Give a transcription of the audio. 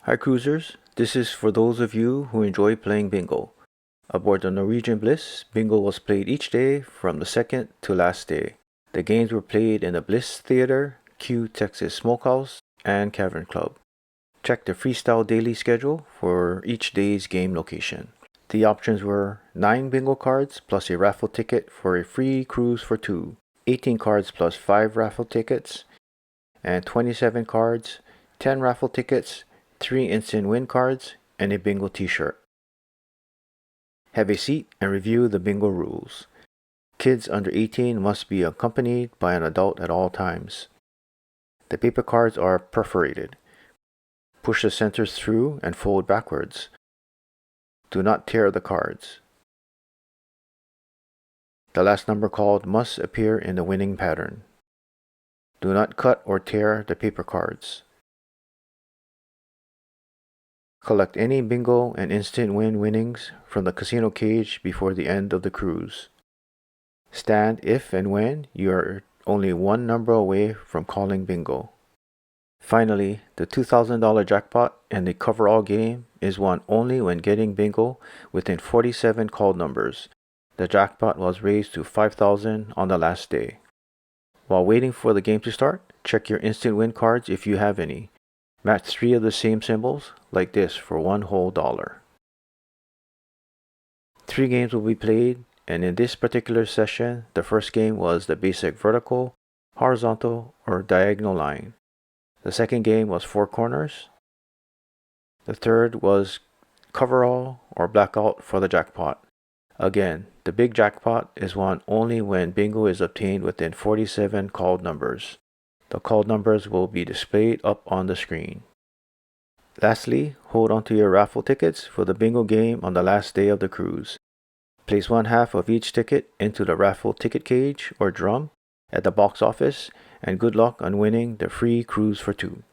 Hi cruisers, this is for those of you who enjoy playing bingo. Aboard the Norwegian Bliss, bingo was played each day from the second to last day. The games were played in the Bliss Theater, Q Texas Smokehouse, and Cavern Club. Check the freestyle daily schedule for each day's game location. The options were 9 bingo cards plus a raffle ticket for a free cruise for 2, 18 cards plus 5 raffle tickets, and 27 cards, 10 raffle tickets, 3 instant win cards, and a bingo t-shirt. Have a seat and review the bingo rules. Kids under 18 must be accompanied by an adult at all times. The paper cards are perforated. Push the centers through and fold backwards. Do not tear the cards. The last number called must appear in the winning pattern. Do not cut or tear the paper cards. Collect any bingo and instant win winnings from the casino cage before the end of the cruise. Stand if and when you are only one number away from calling bingo. Finally, the $2,000 jackpot in the coverall game is won only when getting bingo within 47 called numbers. The jackpot was raised to $5,000 on the last day. While waiting for the game to start, check your instant win cards if you have any. Match 3 of the same symbols, like this, for one whole dollar. 3 games will be played, and in this particular session, the first game was the basic vertical, horizontal, or diagonal line. The second game was 4 corners. The third was coverall or blackout for the jackpot. Again, the big jackpot is won only when bingo is obtained within 47 called numbers. The called numbers will be displayed up on the screen. Lastly, hold onto your raffle tickets for the bingo game on the last day of the cruise. Place one half of each ticket into the raffle ticket cage or drum at the box office, and good luck on winning the free cruise for 2.